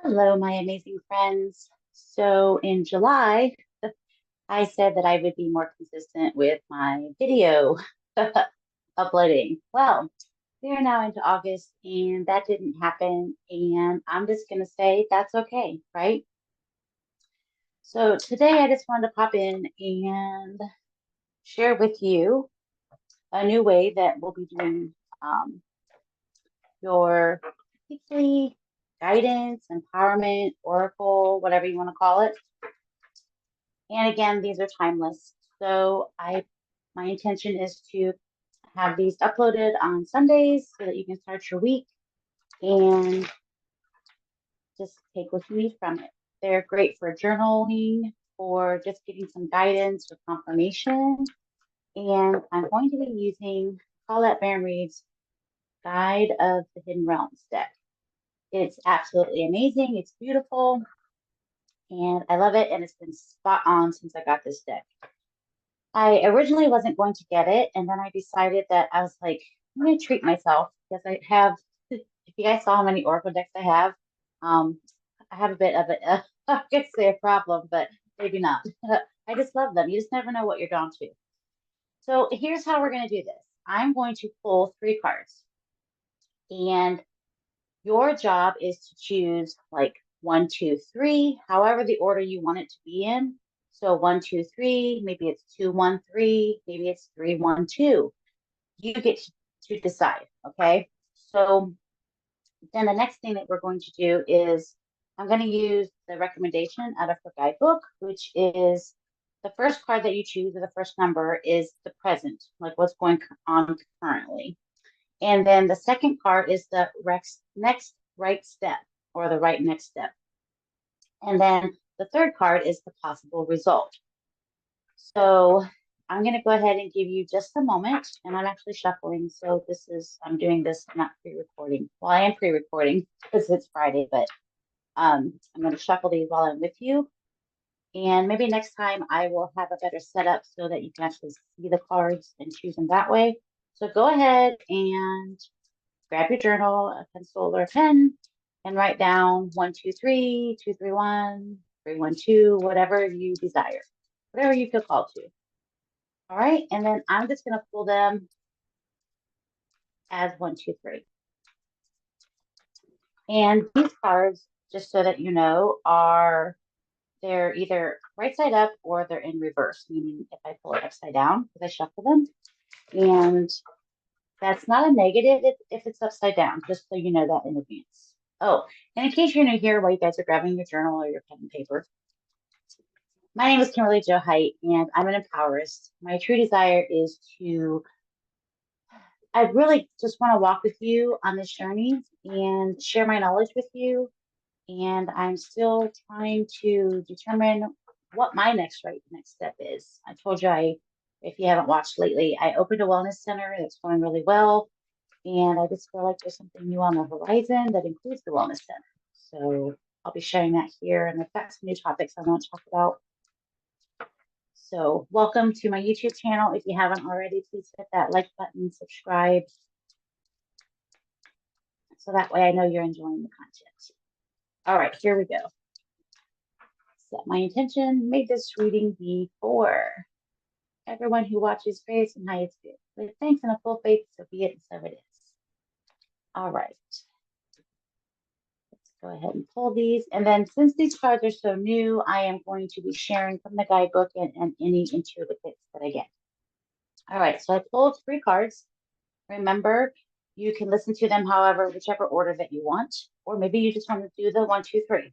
Hello, my amazing friends. So in July, I said that I would be more consistent with my video uploading. Well, we are now into August and that didn't happen. And I'm just going to say that's okay, right? So today I just wanted to pop in and share with you a new way that we'll be doing um, your weekly guidance, empowerment, oracle, whatever you want to call it. And again, these are timeless. So my intention is to have these uploaded on Sundays so that you can start your week and just take what you need from it. They're great for journaling, for just getting some guidance or confirmation. And I'm going to be using Colette Baron-Reid's Guide of the Hidden Realms deck. It's absolutely amazing. It's beautiful and I love it. And it's been spot on since I got this deck. I originally wasn't going to get it, and then I decided that I was like, I'm going to treat myself because I have, if you guys saw how many Oracle decks um, I have a bit of a, I could say a problem, but maybe not. I just love them. You just never know what you're drawn to. So here's how we're going to do this. I'm going to pull three cards, and your job is to choose like one, two, three, however the order you want it to be in. So one, two, three, maybe it's two, one, three, maybe it's three, one, two. You get to decide. Okay. So then the next thing that we're going to do is I'm going to use the recommendation out of her guidebook, which is the first card that you choose or the first number is the present, like what's going on currently. And then the second card is the next right step or the right next step. And then the third card is the possible result. So I'm going to go ahead and give you just a moment, and I'm actually shuffling. So I'm doing this not pre-recording. Well, I am pre-recording because it's Friday, but I'm going to shuffle these while I'm with you. And maybe next time I will have a better setup so that you can actually see the cards and choose them that way. So go ahead and grab your journal, a pencil or a pen, and write down 1, 2, 3, 2, 3, 1, 3, 1, 2, whatever you desire, whatever you feel called to. All right. And then I'm just going to pull them as 1, 2, 3. And these cards, just so that you know, they're either right side up or they're in reverse, meaning if I pull it upside down, because I shuffle them. And that's not a negative if it's upside down, just so you know that in advance. Oh, and in case you're new here while you guys are grabbing your journal or your pen and paper, my name is Kimberly Jo Height, and I'm an empowerist. My true desire is I really just want to walk with you on this journey and share my knowledge with you. And I'm still trying to determine what my next step is. I told you if you haven't watched lately, I opened a wellness center that's going really well. And I just feel like there's something new on the horizon that includes the wellness center. So I'll be sharing that here. And I've got some new topics I want to talk about. So welcome to my YouTube channel. If you haven't already, please hit that like button, subscribe. So that way I know you're enjoying the content. All right, here we go. Set my intention. May this reading be for everyone who watches Grace and Highest Good. With thanks and a full faith, so be it and so it is. All right. Let's go ahead and pull these. And then since these cards are so new, I am going to be sharing from the guidebook and any intuitive hits that I get. All right, so I pulled three cards. Remember, you can listen to them however, whichever order that you want, or maybe you just want to do the 1, 2, 3.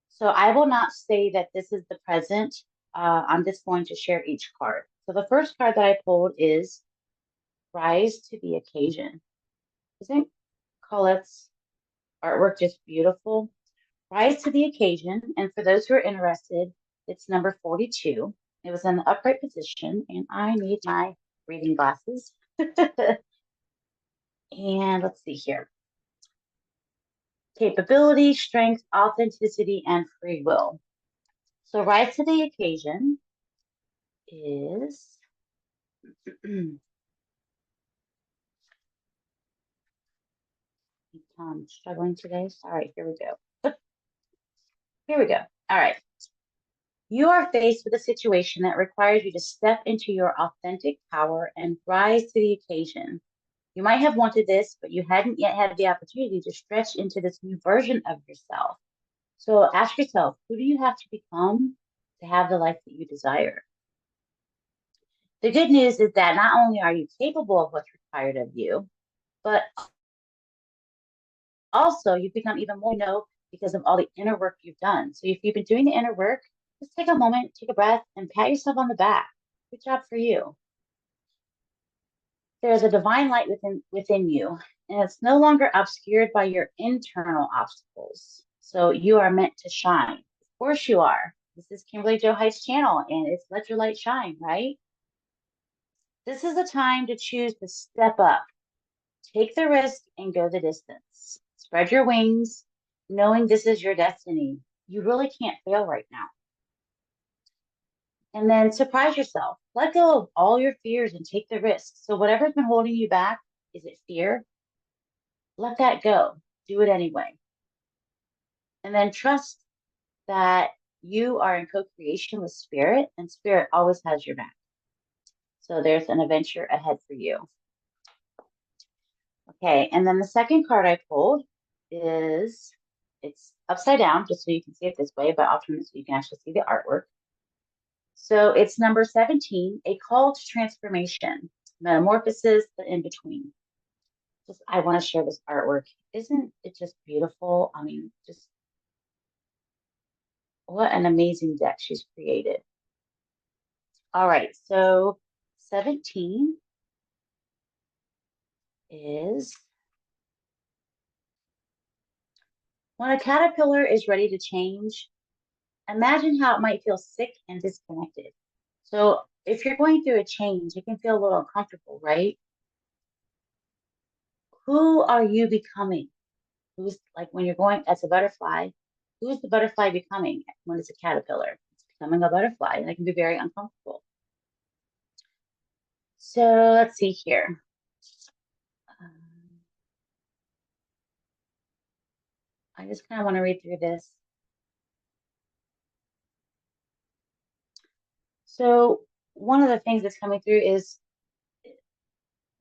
So I will not say that this is the present. I'm just going to share each card. So the first card that I pulled is Rise to the Occasion. Isn't Colette's artwork just beautiful? Rise to the Occasion. And for those who are interested, it's number 42. It was in the upright position, and I need my reading glasses. And let's see here. Capability, strength, authenticity, and free will. So rise to the occasion is I'm struggling today. Sorry, here we go. Here we go. All right. You are faced with a situation that requires you to step into your authentic power and rise to the occasion. You might have wanted this, but you hadn't yet had the opportunity to stretch into this new version of yourself. So ask yourself, who do you have to become to have the life that you desire? The good news is that not only are you capable of what's required of you, but also you've become even more because of all the inner work you've done. So if you've been doing the inner work, just take a moment, take a breath, and pat yourself on the back. Good job for you. There's a divine light within you, and it's no longer obscured by your internal obstacles. So you are meant to shine. Of course you are. This is Kimberly Joe Heights channel, and it's Let Your Light Shine, right? This is a time to choose to step up, take the risk, and go the distance. Spread your wings, knowing this is your destiny. You really can't fail right now. And then surprise yourself. Let go of all your fears and take the risk. So whatever's been holding you back, is it fear? Let that go. Do it anyway. And then trust that you are in co-creation with spirit, and spirit always has your back. So there's an adventure ahead for you. Okay, and then the second card I pulled is, it's upside down, just so you can see it this way, but I'll turn it so you can actually see the artwork. So it's number 17, a call to transformation, metamorphosis, the in-between. Just, I want to share this artwork. Isn't it just beautiful? I mean, just what an amazing deck she's created. All right, so 17 is when a caterpillar is ready to change, imagine how it might feel sick and disconnected. So if you're going through a change, it can feel a little uncomfortable, right? Who are you becoming? Who's, like, when you're going as a butterfly, who is the butterfly becoming when it's a caterpillar? It's becoming a butterfly, and it can be very uncomfortable. So let's see here. I just kind of want to read through this. So one of the things that's coming through is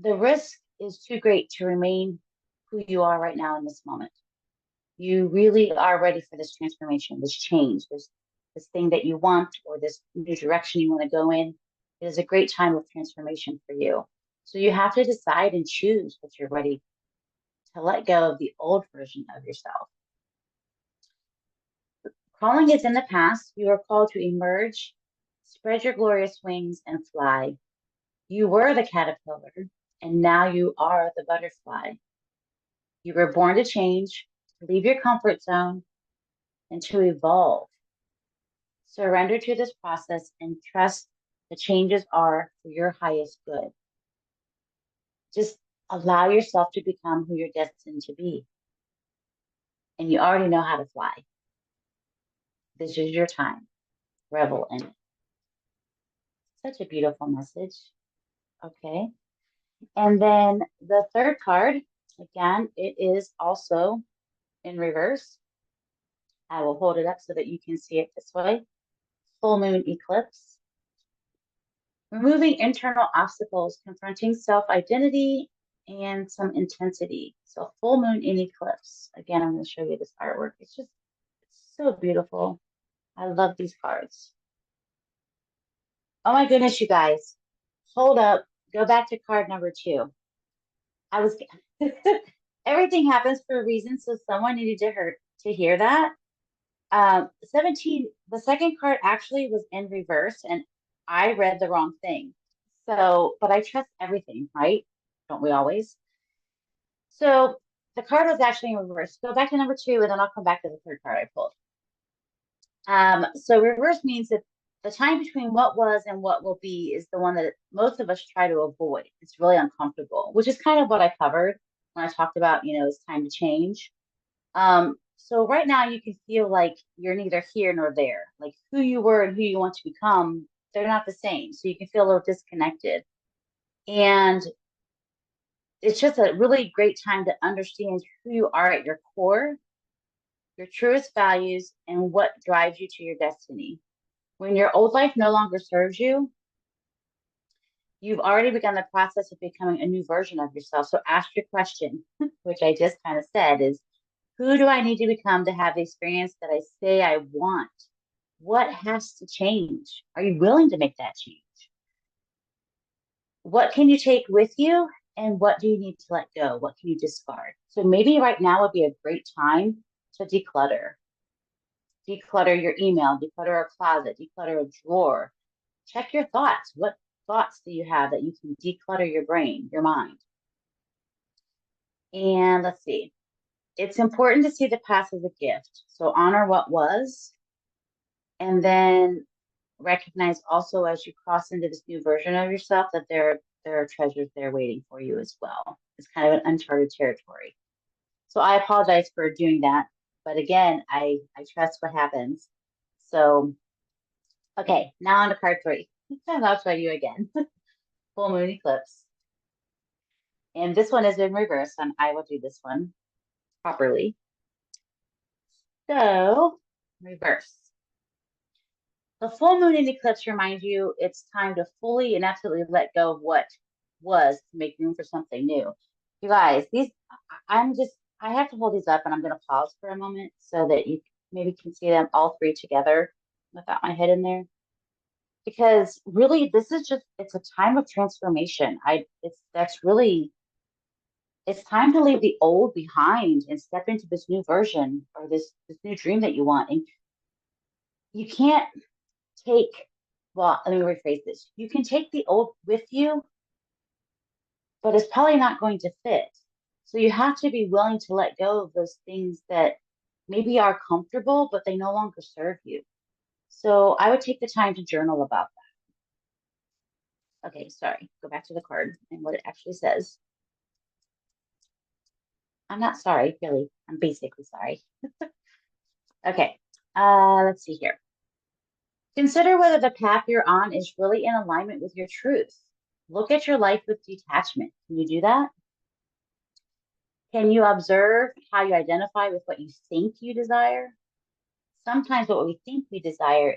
the risk is too great to remain who you are right now in this moment. You really are ready for this transformation, this change, this thing that you want, or this new direction you want to go in. It is a great time of transformation for you. So you have to decide and choose that you're ready to let go of the old version of yourself. Calling is in the past. You are called to emerge, spread your glorious wings, and fly. You were the caterpillar, and now you are the butterfly. You were born to change, to leave your comfort zone, and to evolve. Surrender to this process and trust the changes are for your highest good. Just allow yourself to become who you're destined to be. And you already know how to fly. This is your time. Revel in it. Such a beautiful message. Okay. And then the third card, again, it is also in reverse. I will hold it up so that you can see it this way. Full moon eclipse. Removing internal obstacles, confronting self-identity, and some intensity. So full moon in eclipse. Again, I'm going to show you this artwork. It's so beautiful. I love these cards. Oh my goodness, you guys. Hold up. Go back to card number 2. I was everything happens for a reason, so someone needed to hear that. 17, the second card actually was in reverse, and I read the wrong thing. So, but I trust everything, right? Don't we always? So the card was actually in reverse. Go back to number 2, and then I'll come back to the third card I pulled. So reverse means that the time between what was and what will be is the one that most of us try to avoid. It's really uncomfortable, which is kind of what I covered when I talked about, it's time to change. So right now you can feel like you're neither here nor there. Like who you were and who you want to become, they're not the same. So you can feel a little disconnected. And it's just a really great time to understand who you are at your core, your truest values, and what drives you to your destiny. When your old life no longer serves you, you've already begun the process of becoming a new version of yourself. So ask your question, which I just kind of said, is who do I need to become to have the experience that I say I want? What has to change? Are you willing to make that change? What can you take with you? And what do you need to let go? What can you discard? So maybe right now would be a great time to declutter. Declutter your email, declutter a closet, declutter a drawer. Check your thoughts. What thoughts do you have that you can declutter your brain, your mind? And let's see. It's important to see the past as a gift. So honor what was, and then recognize also as you cross into this new version of yourself that there are treasures there waiting for you as well. It's kind of an uncharted territory. So I apologize for doing that, but again, I trust what happens. So okay, now on to card 3. I'll show you again. Full moon eclipse, and this one is in reverse, and I will do this one properly. So reverse. The full moon and eclipse remind you it's time to fully and absolutely let go of what was to make room for something new. You guys, I have to hold these up and I'm going to pause for a moment so that you maybe can see them all 3 together without my head in there. Because really, it's a time of transformation. It's time to leave the old behind and step into this new version or this new dream that you want. And you can't take, well, let me rephrase this. You can take the old with you, but it's probably not going to fit. So you have to be willing to let go of those things that maybe are comfortable, but they no longer serve you. So I would take the time to journal about that. Okay, sorry. Go back to the card and what it actually says. I'm not sorry, really. I'm basically sorry. Okay, let's see here. Consider whether the path you're on is really in alignment with your truth. Look at your life with detachment. Can you do that? Can you observe how you identify with what you think you desire? Sometimes what we think we desire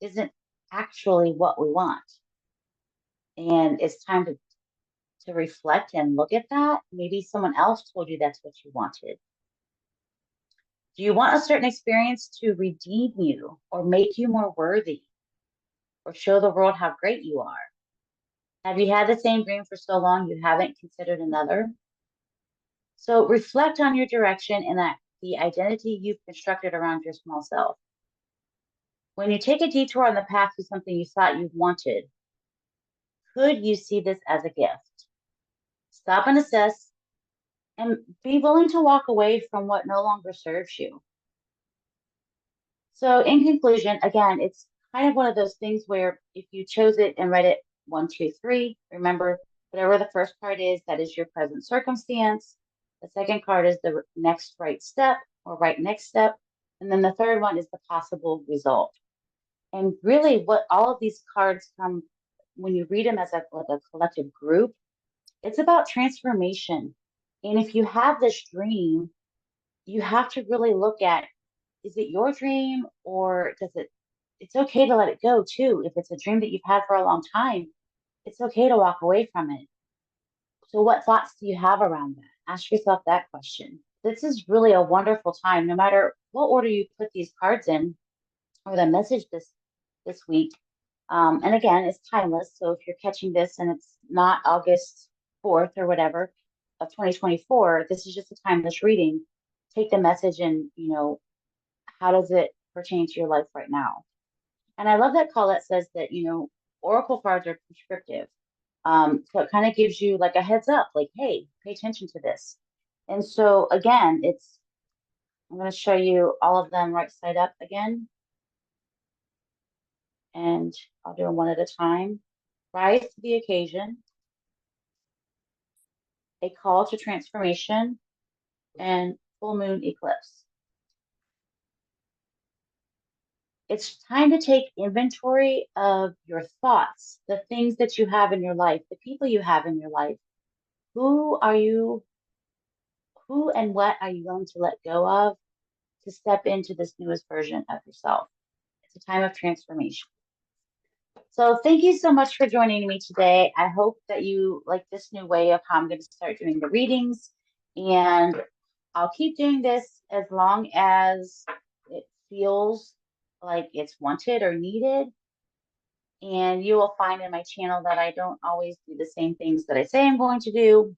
isn't actually what we want. And it's time to reflect and look at that. Maybe someone else told you that's what you wanted. Do you want a certain experience to redeem you or make you more worthy or show the world how great you are? Have you had the same dream for so long you haven't considered another? So reflect on your direction and that the identity you've constructed around your small self. When you take a detour on the path to something you thought you wanted, could you see this as a gift? Stop and assess and be willing to walk away from what no longer serves you. So, in conclusion, again, it's kind of one of those things where if you chose it and read it 1, 2, 3, remember whatever the first card is, that is your present circumstance. The second card is the next right step or right next step. And then the third one is the possible result. And really, what all of these cards come when you read them as like a collective group, it's about transformation. And if you have this dream, you have to really look at, is it your dream or it's okay to let it go too. If it's a dream that you've had for a long time, it's okay to walk away from it. So what thoughts do you have around that? Ask yourself that question. This is really a wonderful time, no matter what order you put these cards in or the message this week. And again, it's timeless. So if you're catching this and it's not August 4th or whatever of 2024, this is just a timeless reading. Take the message and, how does it pertain to your life right now? And I love that Colette says that, oracle cards are prescriptive. So it kind of gives you like a heads up, like, hey, pay attention to this. And so again, I'm going to show you all of them right side up again. And I'll do them one at a time. Rise to the occasion, a call to transformation, and full moon eclipse. It's time to take inventory of your thoughts, the things that you have in your life, the people you have in your life. Who are you, who and what are you willing to let go of to step into this newest version of yourself? It's a time of transformation. So thank you so much for joining me today. I hope that you like this new way of how I'm going to start doing the readings. And I'll keep doing this as long as it feels like it's wanted or needed. And you will find in my channel that I don't always do the same things that I say I'm going to do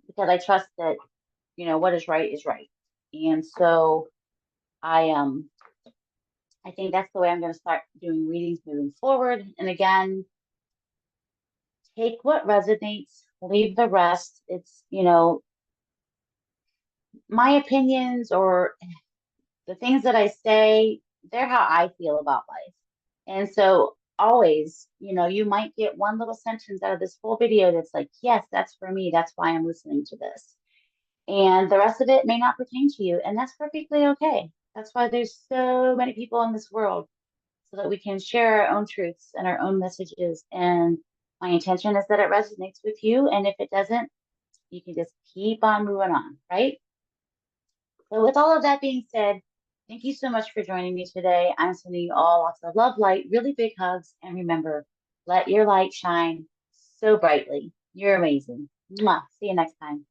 because I trust that, what is right is right. And so I think that's the way I'm going to start doing readings moving forward. And again, take what resonates, leave the rest. It's, my opinions or the things that I say, they're how I feel about life. And so always, you might get one little sentence out of this whole video that's like, yes, that's for me. That's why I'm listening to this. And the rest of it may not pertain to you. And that's perfectly okay. That's why there's so many people in this world so that we can share our own truths and our own messages. And my intention is that it resonates with you. And if it doesn't, you can just keep on moving on, right? So with all of that being said, thank you so much for joining me today. I'm sending you all lots of love, light, really big hugs. And remember, let your light shine so brightly. You're amazing. Mwah. See you next time.